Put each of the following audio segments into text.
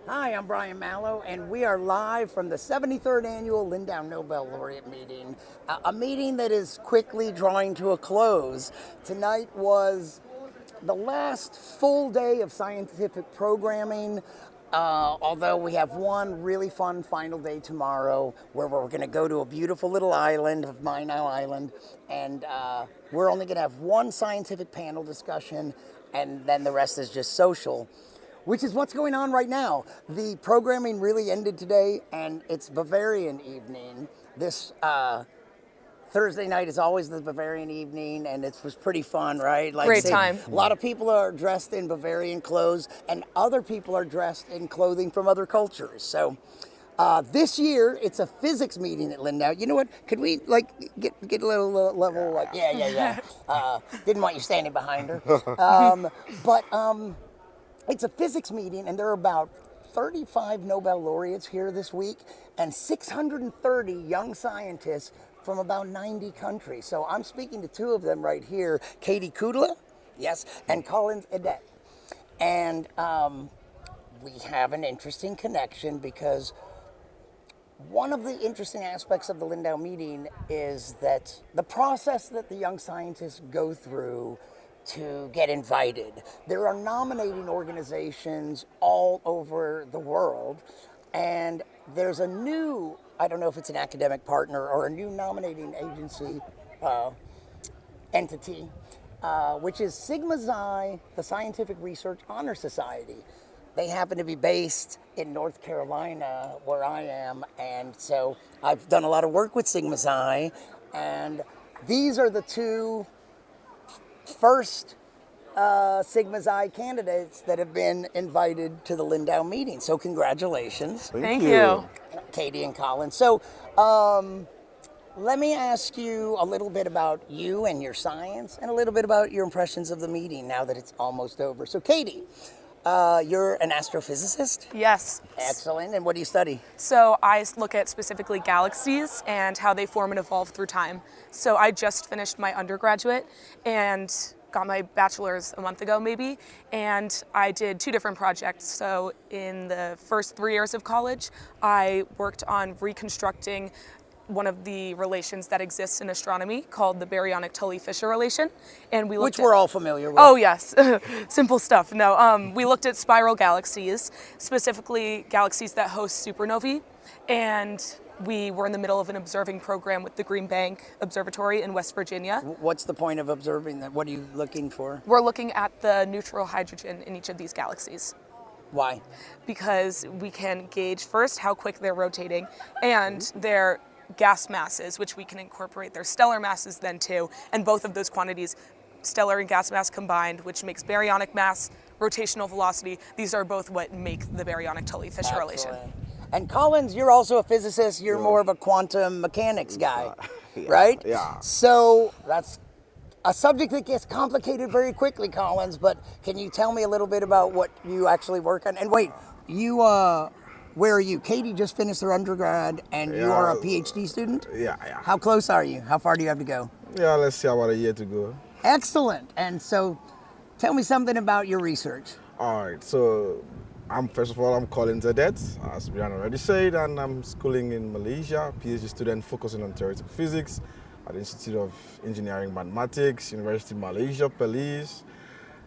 Hi, I'm Brian Malow, and we are live from the 73rd Annual Lindau Nobel Laureate meeting, a meeting that is quickly drawing to a close. Tonight was the last full day of scientific programming, although we have one really fun final day tomorrow where we're going to go to a beautiful little island of Malow Island, and we're only going to have one scientific panel discussion, and then the rest is just social, which is what's going on right now. The programming really ended today, and it's Bavarian evening. This Thursday night is always the Bavarian evening, and it was pretty fun, right? Great time. A lot of people are dressed in Bavarian clothes, and other people are dressed in clothing from other cultures. So this year, it's a physics meeting at Lindau. You know what? Could we get a little level? Didn't want you standing behind her, but. It's a physics meeting, and there are about 35 Nobel laureates here this week, and 630 young scientists from about 90 countries. So I'm speaking to two of them right here, Kudla, yes, and Edet. And we have an interesting connection because one of the interesting aspects of the Lindau meeting is that the process that the young scientists go through to get invited. There are nominating organizations all over the world, and there's a new, I don't know if it's an academic partner or a new nominating agency entity, which is Sigma Xi, the Scientific Research Honor Society. They happen to be based in North Carolina, where I am, and so I've done a lot of work with Sigma Xi, and these are the two first Sigma Xi candidates that have been invited to the Lindau meeting. So congratulations. Thank you. Katie and Colin. So let me ask you a little bit about you and your science and a little bit about your impressions of the meeting now that it's almost over. So Katie, you're an astrophysicist? Yes. Excellent. And what do you study? So I look at specifically galaxies and how they form and evolve through time. So I just finished my undergraduate and got my bachelor's a month ago maybe, and I did two different projects. So in the first 3 years of college, I worked on reconstructing one of the relations that exists in astronomy called the baryonic Tully-Fisher relation, and we looked Which we're all familiar with. Oh yes, simple stuff. No, we looked at spiral galaxies, specifically galaxies that host supernovae, and we were in the middle of an observing program with the Green Bank Observatory in West Virginia. What's the point of observing that? What are you looking for? We're looking at the neutral hydrogen in each of these galaxies. Why? Because we can gauge first how quick they're rotating and their gas masses, which we can incorporate their stellar masses then too, and both of those quantities, stellar and gas mass combined, which makes baryonic mass, rotational velocity, these are both what make the baryonic Tully-Fisher relation. And Collins, you're also a physicist. You're more of a quantum mechanics guy, right? Yeah. So that's a subject that gets complicated very quickly, Collins, but can you tell me a little bit about what you actually work on? And wait, you, where are you? Katie just finished her undergrad, and you are a PhD student? Yeah. How close are you? How far do you have to go? Yeah, let's see, about a year to go. Excellent. And so tell me something about your research. All right, so first of all, I'm calling Edet, as Brian already said, and I'm schooling in Malaysia, PhD student focusing on theoretical physics at the Institute of Engineering Mathematics, University of Malaysia, Perlis.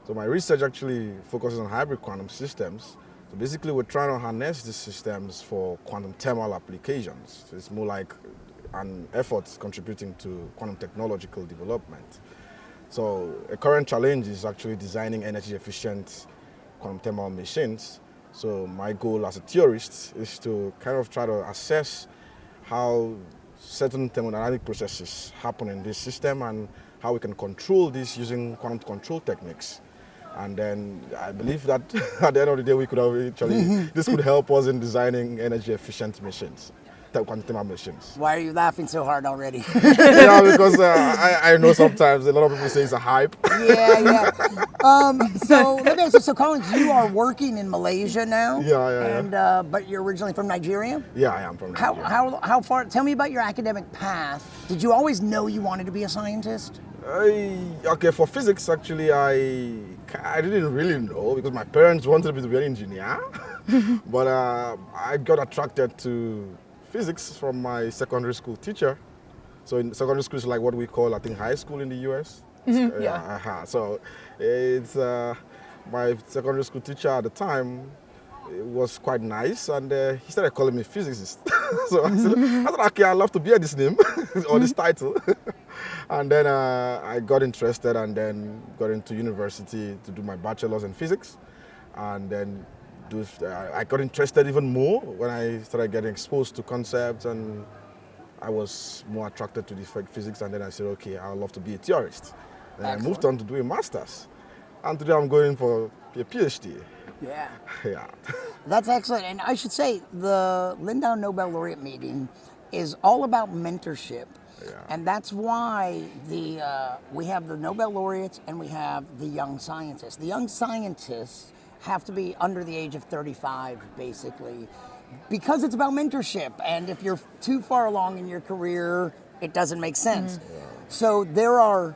So my research actually focuses on hybrid quantum systems. So basically, we're trying to harness these systems for quantum thermal applications. So it's more like an effort contributing to quantum technological development. So a current challenge is actually designing energy-efficient quantum thermal machines. So my goal as a theorist is to kind of try to assess how certain thermodynamic processes happen in this system and how we can control this using quantum control techniques. And then I believe that at the end of the day, we could have actually, this could help us in designing energy-efficient machines, quantum machines. Why are you laughing so hard already? Yeah, because I know sometimes a lot of people say it's a hype. Yeah. So let me ask you. So, Collins, you are working in Malaysia now. Yeah. And but you're originally from Nigeria. Yeah, I am from Nigeria. How far? Tell me about your academic path. Did you always know you wanted to be a scientist? Okay, for physics, actually, I didn't really know because my parents wanted me to be an engineer. But I got attracted to physics from my secondary school teacher. So in secondary school is like what we call, I think, high school in the US. Yeah. So it's my secondary school teacher at the time. It was quite nice, and he started calling me physicist. So I said, okay, I'd love to bear this name or this title. And then I got interested, and then got into university to do my bachelor's in physics, and then I got interested even more when I started getting exposed to concepts, and I was more attracted to the physics. And then I said, okay, I'd love to be a theorist. And I moved on to do a master's, and today I'm going for a PhD. Yeah. Yeah. That's excellent. And I should say the Lindau Nobel Laureate meeting is all about mentorship. Yeah. And that's why we have the Nobel laureates and we have the young scientists. The young scientists have to be under the age of 35, basically, because it's about mentorship. And if you're too far along in your career, it doesn't make sense. Yeah. So there are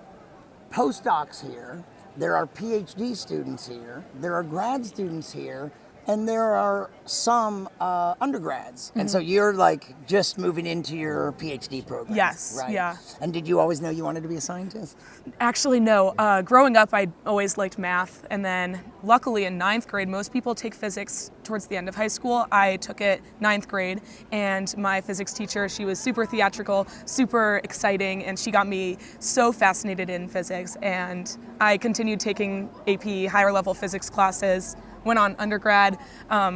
postdocs here. There are PhD students here, there are grad students here, and there are some undergrads. And so you're like just moving into your PhD program. Yes, right? yeah. And did you always know you wanted to be a scientist? Actually, no. Growing up, I always liked math. And then luckily in 9th grade, most people take physics towards the end of high school. I took it 9th grade, and my physics teacher, she was super theatrical, super exciting, and she got me so fascinated in physics. And I continued taking AP higher level physics classes, went on undergrad,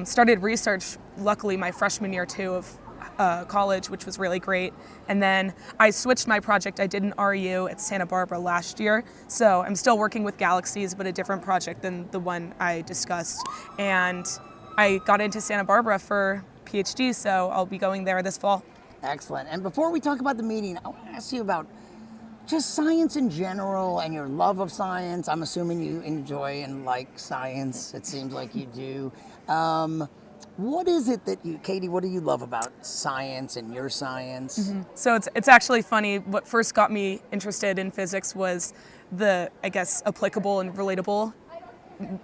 started research, luckily my freshman year too of college, which was really great. And then I switched my project. I did an REU at Santa Barbara last year. So I'm still working with galaxies, but a different project than the one I discussed. And I got into Santa Barbara for PhD, so I'll be going there this fall. Excellent. And before we talk about the meeting, I want to ask you about just science in general and your love of science. I'm assuming you enjoy and like science. It seems like you do. What is it that Katie, what do you love about science and your science? Mm-hmm. So it's actually funny. What first got me interested in physics was the, I guess, applicable and relatable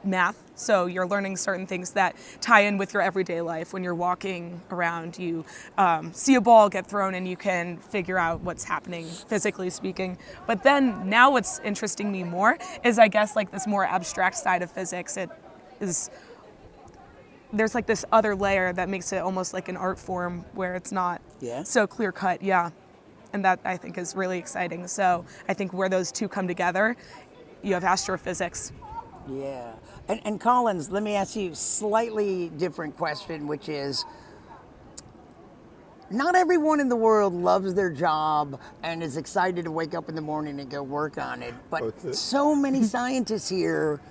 math. So you're learning certain things that tie in with your everyday life. When you're walking around, you see a ball get thrown and you can figure out what's happening, physically speaking. But then now what's interesting me more is, I guess, like this more abstract side of physics. There's like this other layer that makes it almost like an art form where it's not so clear cut. Yeah. And that I think is really exciting. So I think where those two come together, you have astrophysics. Yeah. And Collins, let me ask you a slightly different question, which is, not everyone in the world loves their job and is excited to wake up in the morning and go work on it. But so many scientists here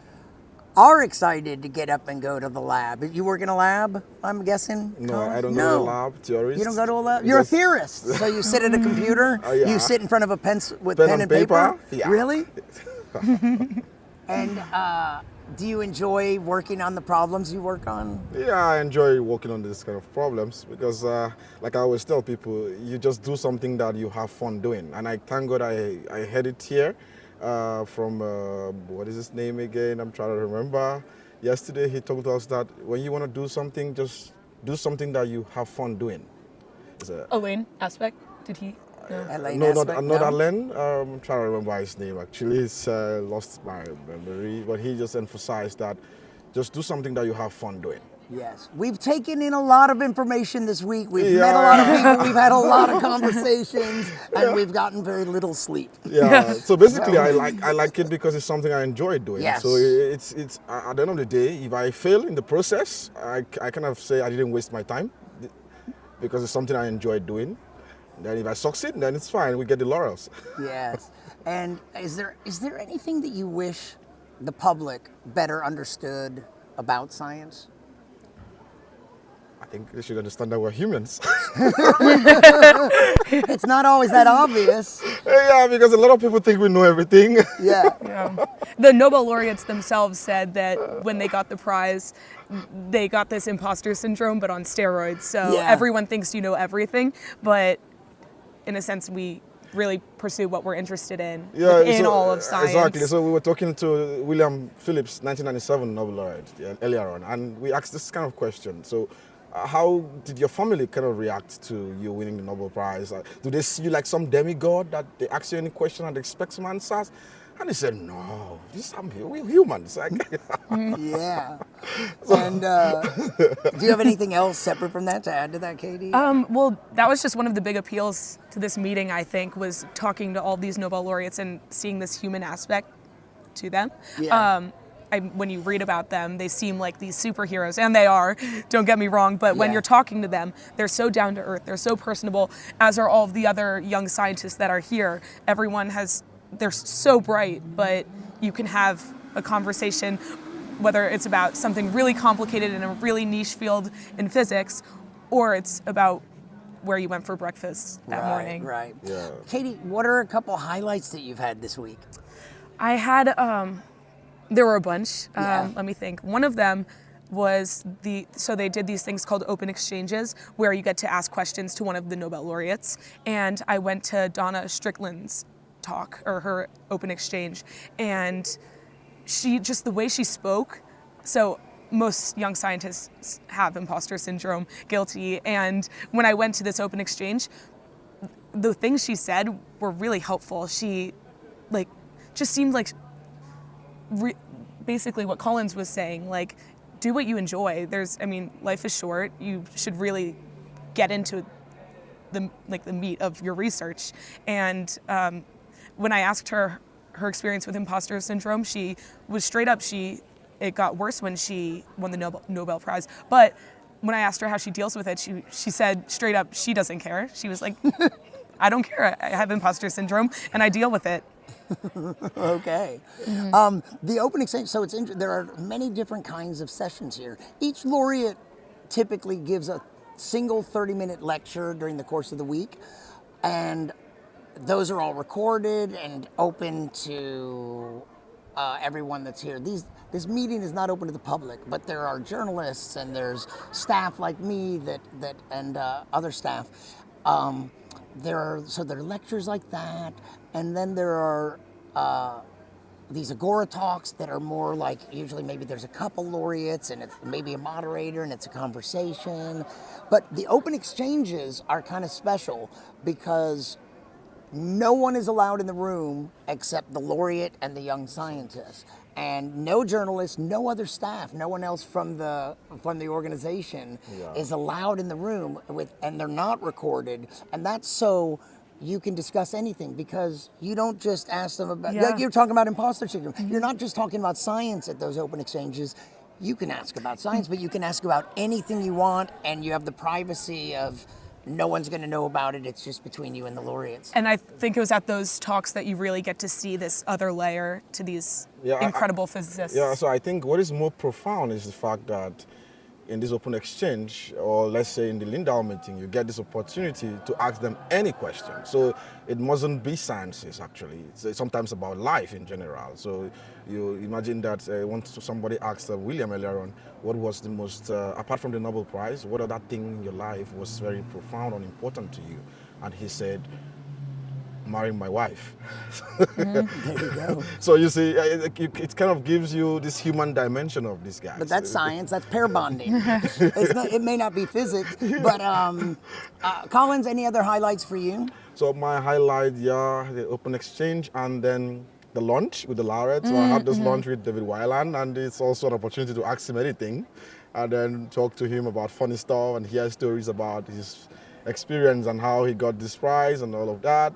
are excited to get up and go to the lab. You work in a lab, I'm guessing? No, I don't go to a lab, theorist. You don't go to a lab? You're a theorist. So you sit at a computer, you sit in front of a pen and paper? Yeah. Really? And do you enjoy working on the problems you work on? Yeah, I enjoy working on this kind of problems because, like I always tell people, you just do something that you have fun doing. And I thank God I had it here from, what is his name again? I'm trying to remember. Yesterday he told us that when you want to do something, just do something that you have fun doing. Elaine Aspect, did he? No, not Alain. I'm trying to remember his name actually. It's lost my memory, but he just emphasized that just do something that you have fun doing. Yes. We've taken in a lot of information this week. We've met a lot of people. We've had a lot of conversations, and we've gotten very little sleep. Yeah. So basically, I like it because it's something I enjoy doing. Yes. So it's at the end of the day, if I fail in the process, I kind of say I didn't waste my time because it's something I enjoy doing. Then if I succeed, then it's fine. We get the laurels. Yes. And is there anything that you wish the public better understood about science? I think they should understand that we're humans. It's not always that obvious. Yeah, because a lot of people think we know everything. Yeah. The Nobel laureates themselves said that when they got the prize, they got this imposter syndrome, but on steroids. So everyone thinks you know everything, but in a sense, we really pursue what we're interested in Yeah, in all of science. Exactly. So we were talking to William Phillips, 1997 Nobel laureate, earlier on, and we asked this kind of question. So, how did your family kind of react to you winning the Nobel Prize? Do they see you like some demigod that they ask you any question and they expect some answers? And he said, "No, we're humans." Like, Yeah. And do you have anything else separate from that to add to that, Katie? Well, that was just one of the big appeals to this meeting, I think, was talking to all these Nobel laureates and seeing this human aspect to them. Yeah. When you read about them, they seem like these superheroes, and they are, don't get me wrong, but when Yeah. you're talking to them, they're so down to earth, they're so personable, as are all of the other young scientists that are here. They're so bright, but you can have a conversation, whether it's about something really complicated in a really niche field in physics, or it's about where you went for breakfast that morning. Right. Yeah. Katie, what are a couple highlights that you've had this week? I had, there were a bunch. Yeah. Let me think. One of them was so they did these things called open exchanges where you get to ask questions to one of the Nobel laureates. And I went to Donna Strickland's talk, or her open exchange, and just the way she spoke. So most young scientists have imposter syndrome, guilty. And when I went to this open exchange, the things she said were really helpful. She just seemed like basically what Collins was saying, like, do what you enjoy. Life is short. You should really get into the meat of your research. And when I asked her experience with imposter syndrome, she was straight up, it got worse when she won the Nobel Prize. But when I asked her how she deals with it, she said straight up, she doesn't care. She was like, I don't care. I have imposter syndrome and I deal with it. Okay. The open exchange, so there are many different kinds of sessions here. Each laureate typically gives a single 30-minute lecture during the course of the week, and those are all recorded and open to everyone that's here. This meeting is not open to the public, but there are journalists and there's staff like me and other staff. There are lectures like that, and then there are these Agora talks that are more like, usually maybe there's a couple laureates and it's maybe a moderator and it's a conversation. But the open exchanges are kind of special because no one is allowed in the room except the laureate and the young scientist. And no journalist, no other staff, no one else from the organization is allowed in the room and they're not recorded. And that's so you can discuss anything, because you don't just ask them about, like you're talking about imposter syndrome. Mm-hmm. You're not just talking about science at those open exchanges. You can ask about science, but you can ask about anything you want, and you have the privacy of no one's going to know about it. It's just between you and the laureates. And I think it was at those talks that you really get to see this other layer to these incredible physicists. Yeah, so I think what is more profound is the fact that in this open exchange, or let's say in the Lindau meeting, you get this opportunity to ask them any question. So it mustn't be sciences, actually. It's sometimes about life in general. So you imagine that once somebody asked William earlier on, what was the most, apart from the Nobel Prize, what other thing in your life was very profound and important to you? And he said, marrying my wife. There you go. So you see, it kind of gives you this human dimension of these guys. But that's science. That's pair bonding. It may not be physics, but Collins, any other highlights for you? So my highlight, the open exchange, and then the lunch with the laureate. So I had this lunch with David Weiland, and it's also an opportunity to ask him anything, and then talk to him about funny stuff and hear stories about his experience and how he got this prize and all of that.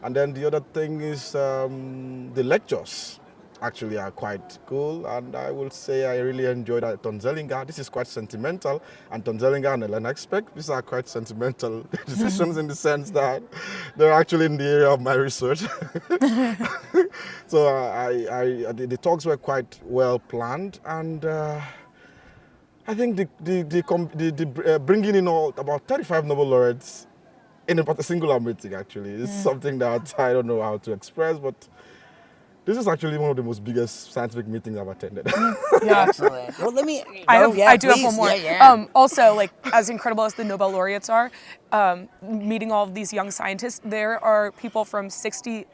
And then the other thing is the lectures actually are quite cool, and I will say I really enjoyed that Tonzellinger. This is quite sentimental, and Tonzellinger and Elena Expect, these are quite sentimental decisions in the sense that they're actually in the area of my research. So the talks were quite well planned, and I think the bringing in about 35 Nobel laureates in a singular meeting actually is something that I don't know how to express, but This is actually one of the most biggest scientific meetings I've attended. Yeah. Excellent. Well, let me. I do have please. one more. Yeah. Also, like as incredible as the Nobel laureates are, meeting all of these young scientists, there are people from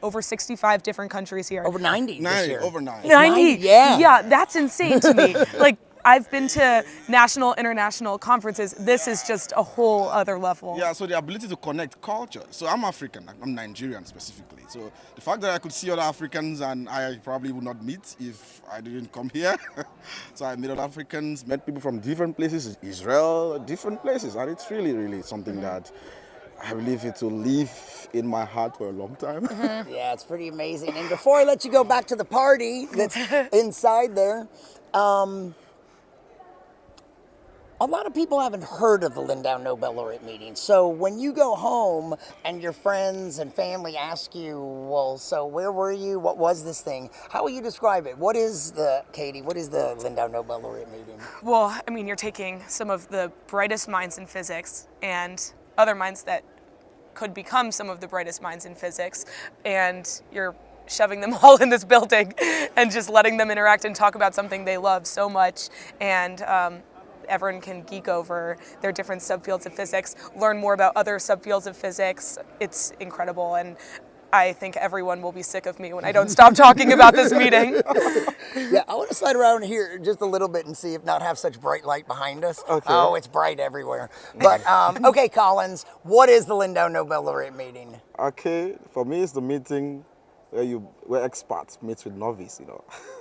over 65 different countries here. Over 90 this year. Over 90. 90. Yeah. Yeah, that's insane to me. Like I've been to national, international conferences. This is just a whole other level. Yeah, so the ability to connect culture. So I'm African, I'm Nigerian specifically. So the fact that I could see other Africans and I probably would not meet if I didn't come here. So I met other Africans, met people from different places, Israel, different places. And it's really, really something that I believe it will live in my heart for a long time. Yeah, it's pretty amazing. And before I let you go back to the party that's inside there, a lot of people haven't heard of the Lindau Nobel Laureate meeting. So when you go home and your friends and family ask you, well, so where were you? What was this thing? How will you describe it? Katie, what is the Lindau Nobel Laureate meeting? Well, I mean, you're taking some of the brightest minds in physics and other minds that could become some of the brightest minds in physics, and you're shoving them all in this building and just letting them interact and talk about something they love so much. And everyone can geek over their different subfields of physics, learn more about other subfields of physics. It's incredible, and I think everyone will be sick of me when I don't stop talking about this meeting. Yeah, I want to slide around here just a little bit and see if not have such bright light behind us. Okay. Oh, it's bright everywhere. But, okay, Collins, what is the Lindau Nobel Laureate meeting? Okay, for me, it's the meeting where experts meet with novice,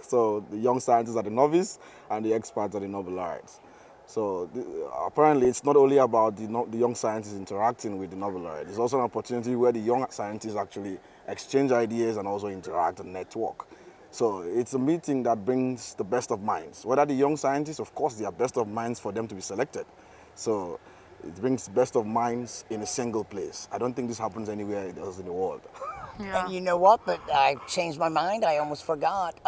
So the young scientists are the novice and the experts are the Nobel laureates. So apparently it's not only about the young scientists interacting with the Nobel laureate. It's also an opportunity where the young scientists actually exchange ideas and also interact and network. So it's a meeting that brings the best of minds. Whether the young scientists, of course, they are best of minds for them to be selected. So it brings best of minds in a single place. I don't think this happens anywhere else in the world. Yeah. And you know what? But I changed my mind. I almost forgot.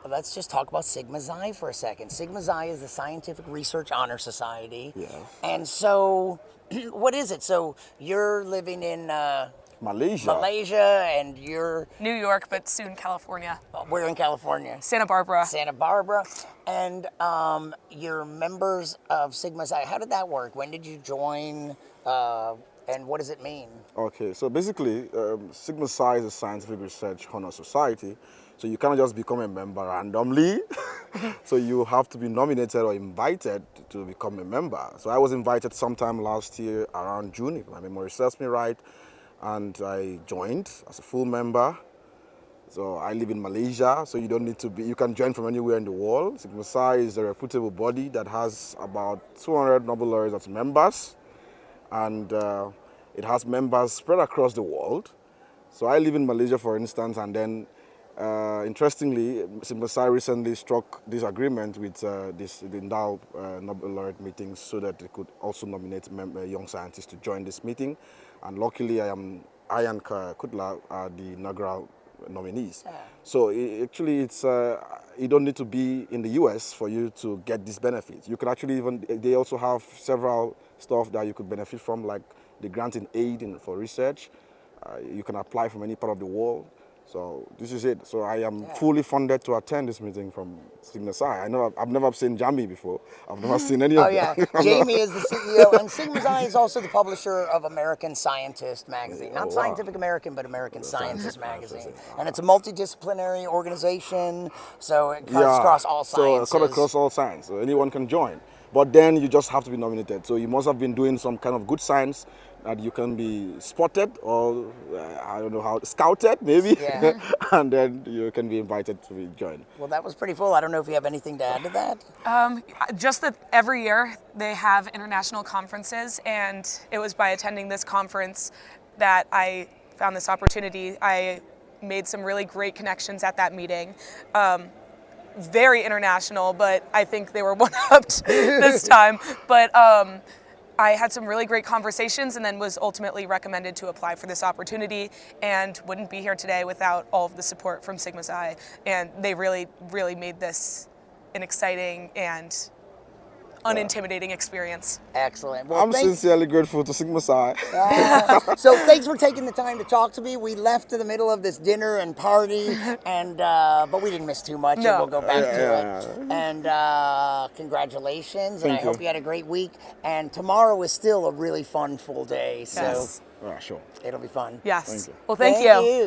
Let's just talk about Sigma Xi for a second. Sigma Xi is the Scientific Research Honor Society. Yes. And so, what is it? So you're living in Malaysia, and you're New York, but soon California. we're in California. Santa Barbara. Santa Barbara, and you're members of Sigma Xi. How did that work? When did you join, and what does it mean? Okay, so basically, Sigma Xi is a scientific research honor society. So you cannot just become a member randomly. So you have to be nominated or invited to become a member. So I was invited sometime last year around June, if my memory serves me right, and I joined as a full member. So I live in Malaysia, so you don't need to be, you can join from anywhere in the world. Sigma Xi is a reputable body that has about 200 Nobel laureates as members. And it has members spread across the world. So I live in Malaysia, for instance, and then interestingly, Sigma Xi recently struck this agreement with the Lindau Nobel laureate meetings so that they could also nominate young scientists to join this meeting. And luckily, I and Kudla are the inaugural nominees. So it's you don't need to be in the US for you to get these benefits. You can actually they also have several stuff that you could benefit from, like the grant in aid for research. You can apply from any part of the world. So this is it. So I am fully funded to attend this meeting from Sigma Xi. I've never seen Jamie before. I've never seen any of them. Oh yeah, Jamie is the CEO, and Sigma Xi is also the publisher of American Scientist magazine. Not Scientific American, but American Scientist magazine. And it's a multidisciplinary organization, so it cuts across all sciences. So it cuts across all science. So anyone can join. But then you just have to be nominated. So you must have been doing some kind of good science that you can be spotted or, I don't know how, scouted maybe. Yeah. And then you can be invited to join. Well, that was pretty full. I don't know if you have anything to add to that. Just that every year they have international conferences, and it was by attending this conference that I found this opportunity. I made some really great connections at that meeting. Very international, but I think they were one-upped this time. But I had some really great conversations and then was ultimately recommended to apply for this opportunity, and wouldn't be here today without all of the support from Sigma Xi. And they really, really made this an exciting and unintimidating experience. Excellent. Well, I'm sincerely grateful to Sigma Psi. So thanks for taking the time to talk to me. We left in the middle of this dinner and party, and but we didn't miss too much, and No. we'll go back to Yeah. it. And congratulations, and Thank I hope you. you had a great week. And tomorrow is still a really fun, full day, so Yes. Sure. it'll be fun. Yes. Thank you. Well, thank you. you.